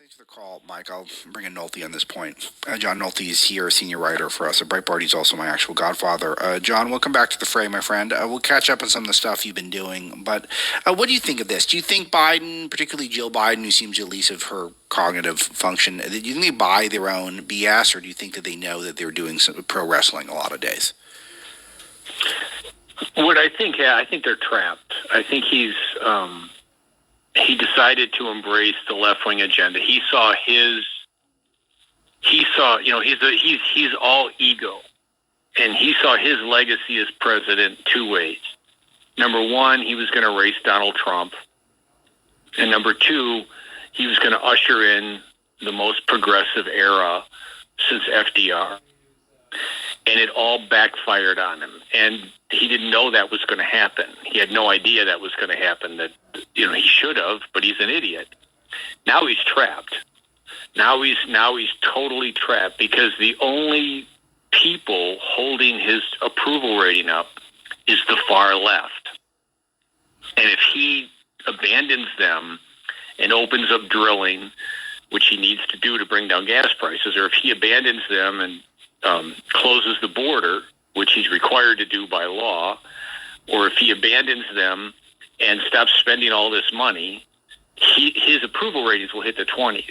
Thanks for the call, Mike. I'll bring in Nolte on this point. John Nolte is here, a senior writer for us at Breitbart. He's also my actual godfather. John, welcome back to the fray, my friend. We'll catch up on some of the stuff you've been doing. But what do you think of this? Do you think Biden, particularly Jill Biden, who seems at least of her cognitive function, do you think they buy their own BS, or do you think that they know that they're doing some pro wrestling a lot of days? I think they're trapped. I think he decided to embrace the left-wing agenda. He's all ego, and he saw his legacy as president two ways. Number one, he was going to race Donald Trump, and number two, he was going to usher in the most progressive era since FDR. And it all backfired on him. And he didn't know that was going to happen. He had no idea that was going to happen, that, he should have, but he's an idiot. Now he's trapped. Now he's totally trapped, because the only people holding his approval rating up is the far left. And if he abandons them and opens up drilling, which he needs to do to bring down gas prices, or if he abandons them and closes the border, which he's required to do by law, or if he abandons them and stops spending all this money, his approval ratings will hit the 20s.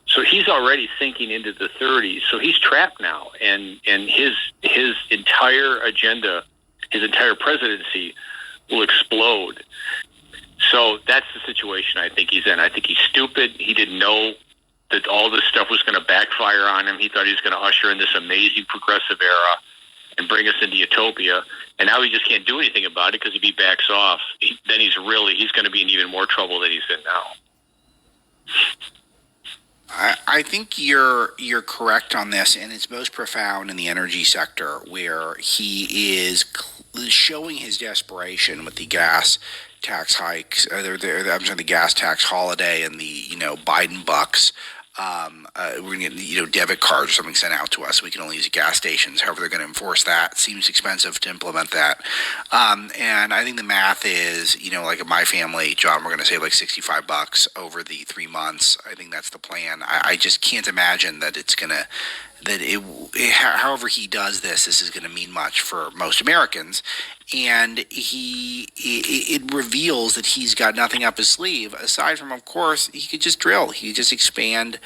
So he's already sinking into the 30s. So he's trapped now, and his entire agenda, his entire presidency will explode. So that's the situation I think he's in. I think he's stupid. He didn't know that all this stuff was going to backfire on him. He thought he was going to usher in this amazing progressive era and bring us into utopia. And now he just can't do anything about it, because if he backs off, then he's going to be in even more trouble than he's in now. I think you're correct on this, and it's most profound in the energy sector, where he is showing his desperation with the gas tax hikes, the gas tax holiday, and the Biden bucks. We're going to get debit cards or something sent out to us. We can only use at gas stations. However, they're going to enforce that. Seems expensive to implement that. And I think the math is, like in my family, John, we're going to save like $65 over the 3 months. I think that's the plan. I just can't imagine that it's going to. However he does this is going to mean much for most Americans, and it reveals that he's got nothing up his sleeve aside from, of course, he could just drill. He could just expand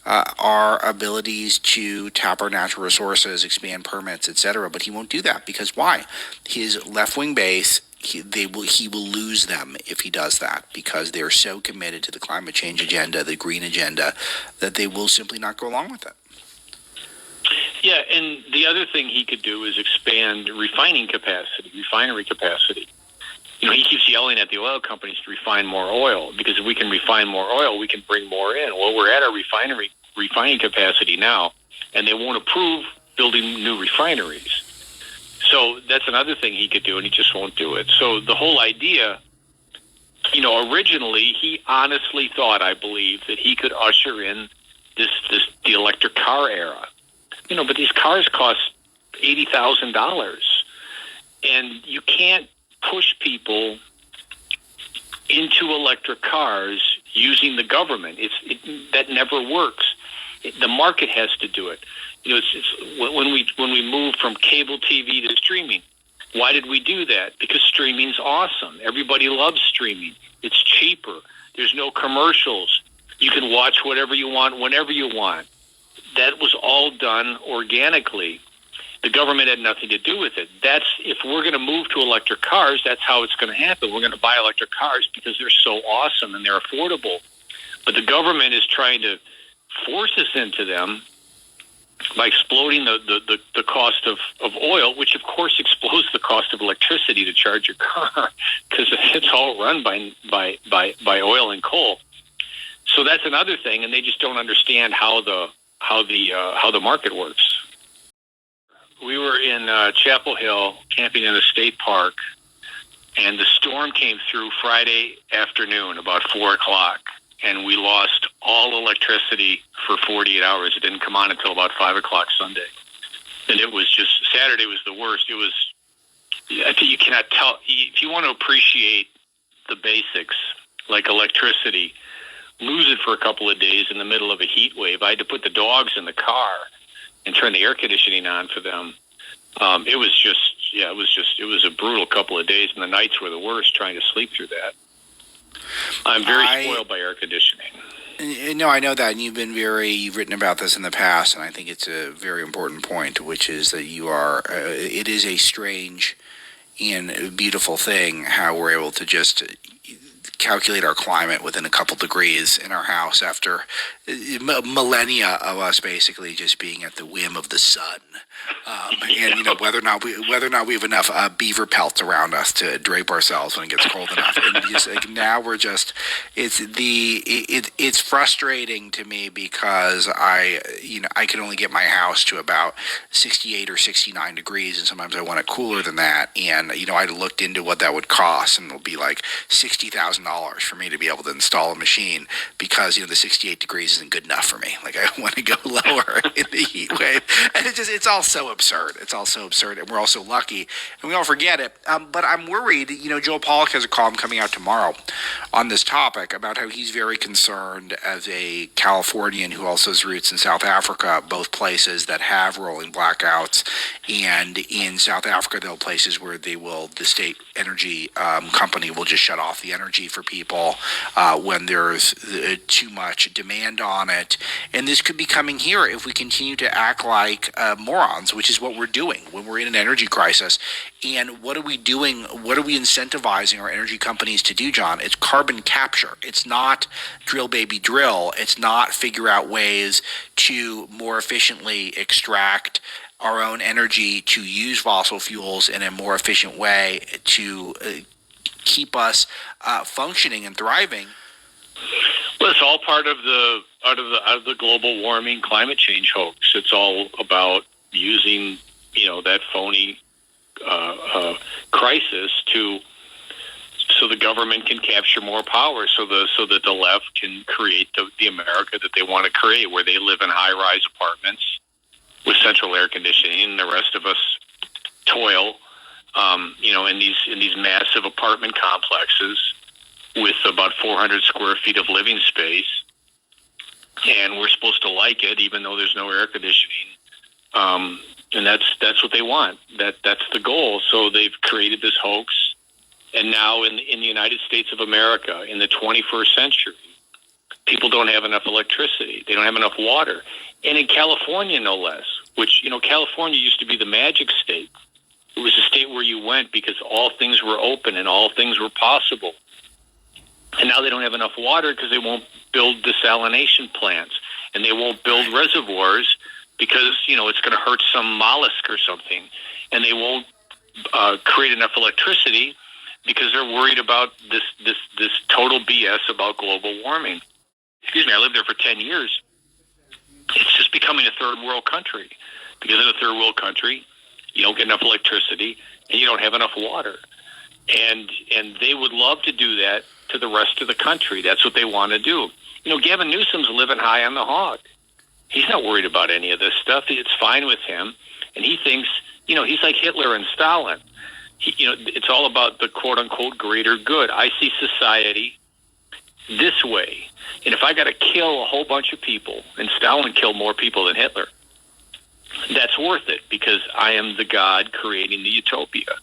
our abilities to tap our natural resources, expand permits, etc. But he won't do that, because why? His left-wing base. He will lose them if he does that, because they're so committed to the climate change agenda, the green agenda, that they will simply not go along with it. Yeah, and the other thing he could do is expand refinery capacity. He keeps yelling at the oil companies to refine more oil, because if we can refine more oil, we can bring more in. Well, we're at our refining capacity now, and they won't approve building new refineries. So that's another thing he could do, and he just won't do it. So the whole idea, originally he honestly thought, I believe, that he could usher in the electric car era. But these cars cost $80,000, and you can't push people into electric cars using the government. That never works. The market has to do it. When we moved from cable TV to streaming, why did we do that? Because streaming's awesome. Everybody loves streaming. It's cheaper. There's no commercials. You can watch whatever you want, whenever you want. That was all done organically. The government had nothing to do with it. If we're going to move to electric cars, that's how it's going to happen. We're going to buy electric cars because they're so awesome and they're affordable. But the government is trying to force us into them by exploding the cost of oil, which of course explodes the cost of electricity to charge your car, because it's all run by oil and coal. So that's another thing, and they just don't understand how the market works. We were in Chapel Hill camping in a state park, and the storm came through Friday afternoon about 4:00, and we lost all electricity for 48 hours. It didn't come on until about 5:00 Sunday, and it was just, Saturday was the worst. It was, I think you cannot tell, if you want to appreciate the basics like electricity, lose it for a couple of days in the middle of a heat wave. I had to put the dogs in the car and turn the air conditioning on for them. It was a brutal couple of days, and the nights were the worst trying to sleep through that. I'm very spoiled by air conditioning. No, I know that, and you've written about this in the past, and I think it's a very important point, which is that it is a strange and beautiful thing how we're able to just calculate our climate within a couple degrees in our house after millennia of us basically just being at the whim of the sun. And whether or not we have enough beaver pelts around us to drape ourselves when it gets cold enough. And just, now we're just it's frustrating to me because I can only get my house to about 68 or 69 degrees, and sometimes I want it cooler than that. And I looked into what that would cost, and it'll be like $60,000 for me to be able to install a machine because the 68 degrees isn't good enough for me. Like, I want to go lower in the heat wave, and it's all so absurd. It's all so absurd, and we're all so lucky, and we all forget it. But I'm worried. Joel Pollack has a column coming out tomorrow on this topic about how he's very concerned as a Californian who also has roots in South Africa, both places that have rolling blackouts, and in South Africa, there are places where the state energy company will just shut off the energy for people when there's too much demand on it. And this could be coming here if we continue to act like morons, which is what we're doing when we're in an energy crisis. And what are we doing? What are we incentivizing our energy companies to do, John? It's carbon capture. It's not drill, baby, drill. It's not figure out ways to more efficiently extract our own energy, to use fossil fuels in a more efficient way to keep us functioning and thriving. Well, it's all part of the global warming climate change hoax. It's all about using that phony crisis so the government can capture more power, so that the left can create the America that they want to create, where they live in high-rise apartments with central air conditioning, and the rest of us toil, in these massive apartment complexes with about 400 square feet of living space, and we're supposed to like it, even though there's no air conditioning. And that's what they want. That's the goal. So they've created this hoax, and now in the United States of America, in the 21st century, people don't have enough electricity. They don't have enough water. And in California, no less, which, California used to be the magic state. It was a state where you went because all things were open and all things were possible. And now they don't have enough water because they won't build desalination plants, and they won't build reservoirs because, it's going to hurt some mollusk or something. And they won't create enough electricity because they're worried about this total BS about global warming. Excuse me, I lived there for 10 years. It's just becoming a third world country, because in a third world country, you don't get enough electricity and you don't have enough water. And they would love to do that to the rest of the country. That's what they want to do. Gavin Newsom's living high on the hog. He's not worried about any of this stuff. It's fine with him. And he thinks, he's like Hitler and Stalin. It's all about the quote-unquote greater good. I see society this way. And if I got to kill a whole bunch of people, and Stalin killed more people than Hitler, that's worth it, because I am the God creating the utopia.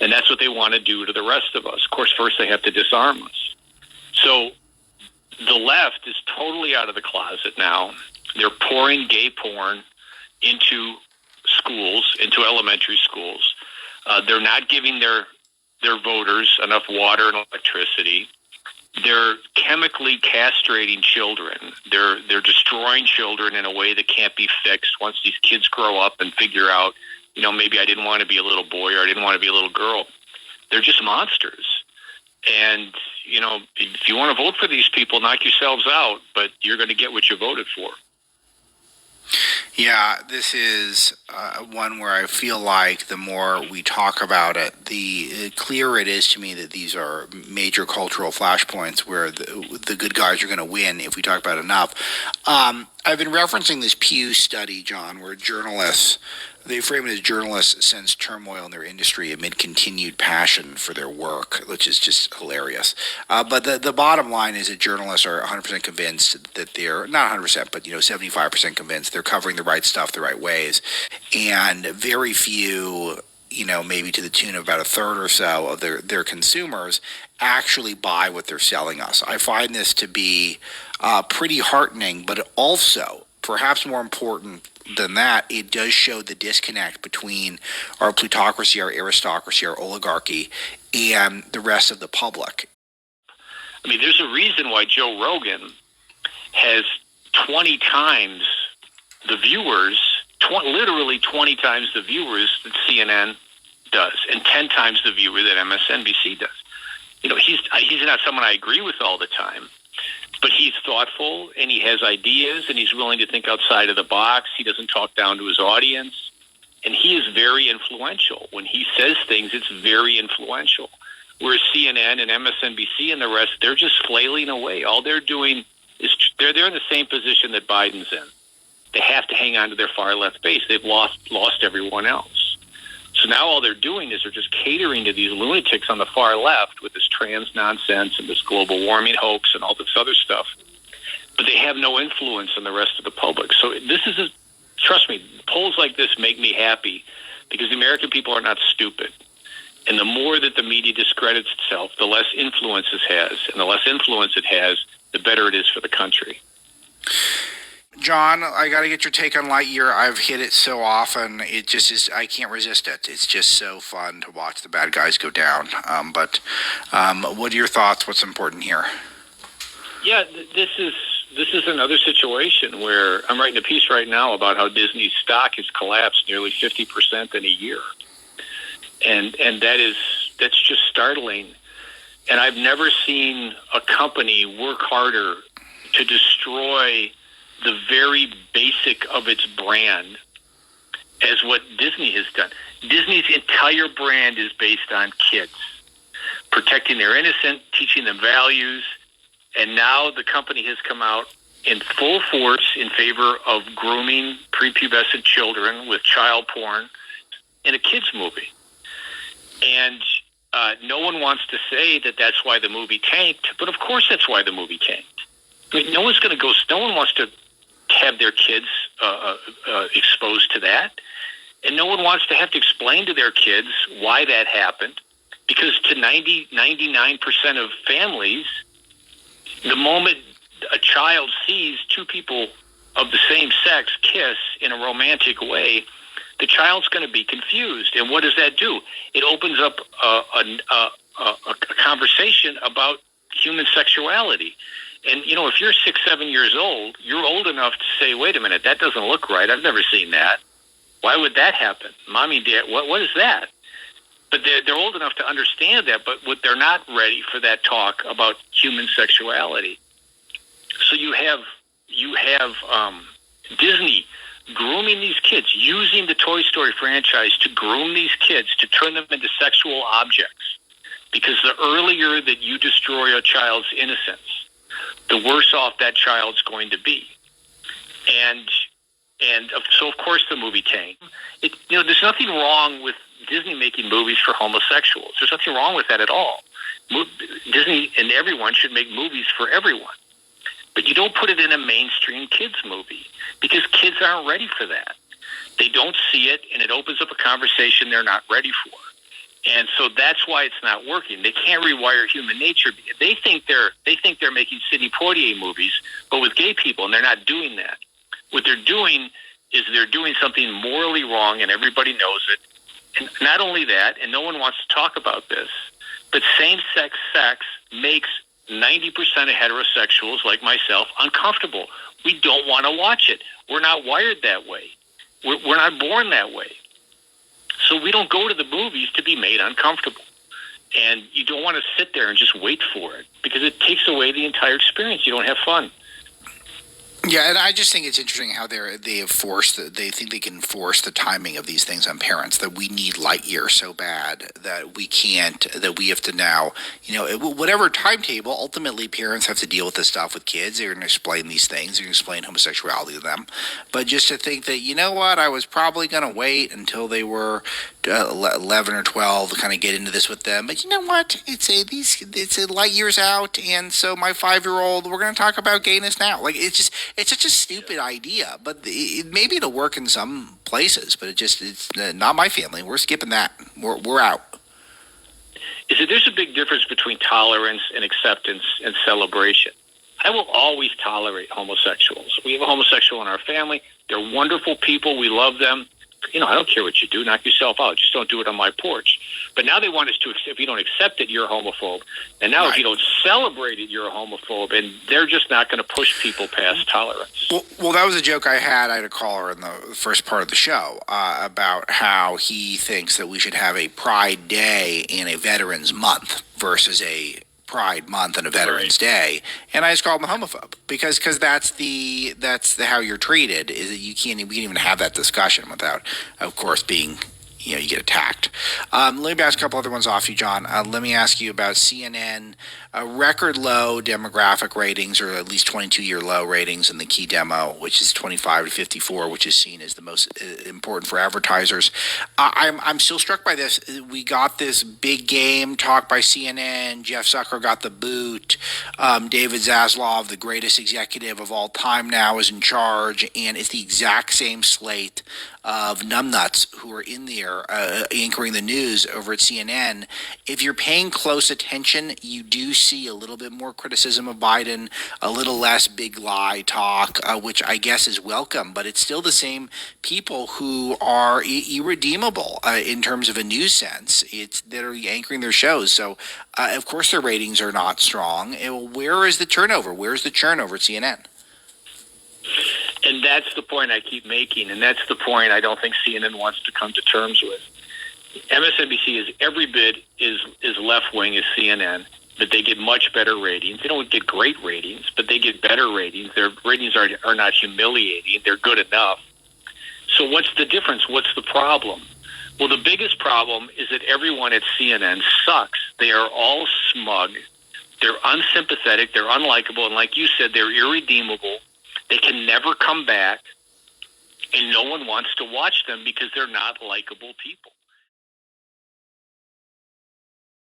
And that's what they want to do to the rest of us. Of course, first they have to disarm us. So the left is totally out of the closet now. They're pouring gay porn into schools, into elementary schools. They're not giving their voters enough water and electricity. They're chemically castrating children. They're destroying children in a way that can't be fixed once these kids grow up and figure out, maybe I didn't want to be a little boy, or I didn't want to be a little girl. They're just monsters. And, if you want to vote for these people, knock yourselves out, but you're going to get what you voted for. Yeah, this is one where I feel like the more we talk about it, the clearer it is to me that these are major cultural flashpoints where the good guys are going to win if we talk about it enough. I've been referencing this Pew study, John, where journalists They frame it as journalists sense turmoil in their industry amid continued passion for their work, which is just hilarious. But the bottom line is that journalists are 100% convinced that they're not 100%, but 75% convinced they're covering the right stuff the right ways, and very few, maybe to the tune of about a third or so of their consumers actually buy what they're selling us. I find this to be pretty heartening, but also, perhaps more important than that, it does show the disconnect between our plutocracy, our aristocracy, our oligarchy, and the rest of the public. I mean, there's a reason why Joe Rogan has 20 times the viewers, literally 20 times the viewers that CNN does, and 10 times the viewer that MSNBC does. He's not someone I agree with all the time, but he's thoughtful, and he has ideas, and he's willing to think outside of the box. He doesn't talk down to his audience, and he is very influential. When he says things, it's very influential. Whereas CNN and MSNBC and the rest, they're just flailing away. All they're doing is they're in the same position that Biden's in. They have to hang on to their far left base. They've lost everyone else. So now all they're doing is they're just catering to these lunatics on the far left with this trans nonsense and this global warming hoax and all this other stuff. But they have no influence on the rest of the public. So trust me, polls like this make me happy because the American people are not stupid. And the more that the media discredits itself, the less influence it has. And the less influence it has, the better it is for the country. John, I got to get your take on Lightyear. I've hit it so often. It just is, I can't resist it. It's just so fun to watch the bad guys go down. But what are your thoughts? What's important here? Yeah, this is another situation where I'm writing a piece right now about how Disney's stock has collapsed nearly 50% in a year. And that's just startling. And I've never seen a company work harder to destroy the very basic of its brand as what Disney has done. Disney's entire brand is based on kids, protecting their innocence, teaching them values, and now the company has come out in full force in favor of grooming prepubescent children with child porn in a kids movie. And no one wants to say that that's why the movie tanked, but of course that's why the movie tanked. I mean, no one wants to have their kids exposed to that. And no one wants to have to explain to their kids why that happened. Because to 99% of families, the moment a child sees two people of the same sex kiss in a romantic way, the child's going to be confused. And what does that do? It opens up a conversation about human sexuality. And, if you're 6, 7 years old, you're old enough to say, wait a minute, that doesn't look right. I've never seen that. Why would that happen? Mommy, Dad, what is that? But they're old enough to understand that, but they're not ready for that talk about human sexuality. So you have Disney grooming these kids, using the Toy Story franchise to groom these kids, to turn them into sexual objects. Because the earlier that you destroy a child's innocence, the worse off that child's going to be. And so, of course, the movie tanked. There's nothing wrong with Disney making movies for homosexuals. There's nothing wrong with that at all. Disney and everyone should make movies for everyone. But you don't put it in a mainstream kids movie because kids aren't ready for that. They don't see it, and it opens up a conversation they're not ready for. And so that's why it's not working. They can't rewire human nature. They think they're making Sidney Poitier movies, but with gay people, and they're not doing that. What they're doing is they're doing something morally wrong, and everybody knows it. And not only that, and no one wants to talk about this, but same-sex sex makes 90% of heterosexuals like myself uncomfortable. We don't want to watch it. We're not wired that way. We're not born that way. So we don't go to the movies to be made uncomfortable. And you don't want to sit there and just wait for it because it takes away the entire experience. You don't have fun. Yeah, and I just think it's interesting how they think they can force the timing of these things on parents, that we need light years so bad that we can't, that we have to now, whatever timetable. Ultimately, parents have to deal with this stuff with kids. They're going to explain these things. They're going to explain homosexuality to them. But just to think that, I was probably going to wait until they were 11 or 12 to kind of get into this with them. But you know what? It's a light years out, and so my 5-year-old, we're going to talk about gayness now. Like it's such a stupid idea, but maybe it'll work in some places. But it's not my family. We're skipping that. We're out. Is that there's a big difference between tolerance and acceptance and celebration. I will always tolerate homosexuals. We have a homosexual in our family. They're wonderful people. We love them. I don't care what you do. Knock yourself out. Just don't do it on my porch. But now they want us to accept. If you don't accept it, you're a homophobe. And now if you don't celebrate it, you're a homophobe. And they're just not going to push people past tolerance. Well, that was a joke I had. I had a caller in the first part of the show about how he thinks that we should have a Pride Day and a Veterans Month versus a Pride Month and a Veterans Day, and I just called him a homophobe because that's how you're treated. Is that we can't even have that discussion without, of course, being you get attacked. Let me bounce a couple other ones off you, John. Let me ask you about CNN. Record low demographic ratings, or at least 22-year low ratings in the key demo, which is 25 to 54, which is seen as the most important for advertisers. I'm still struck by this. We got this big game talk by CNN. Jeff Zucker got the boot. David Zaslav, the greatest executive of all time now, is in charge, and it's the exact same slate of numbnuts who are in there anchoring the news over at CNN. If you're paying close attention, you do see a little bit more criticism of Biden, a little less big lie talk, which I guess is welcome, but it's still the same people who are irredeemable in terms of a news sense. It's that are anchoring their shows. So, of course, their ratings are not strong. Where is the turnover? Where's the churn over at CNN? And that's the point I keep making, and that's the point I don't think CNN wants to come to terms with. MSNBC is every bit is left-wing as CNN, but they get much better ratings. They don't get great ratings, but they get better ratings. Their ratings are not humiliating. They're good enough. So what's the difference? What's the problem? Well, the biggest problem is that everyone at CNN sucks. They are all smug. They're unsympathetic. They're unlikable. And like you said, they're irredeemable. They can never come back, and no one wants to watch them because they're not likable people.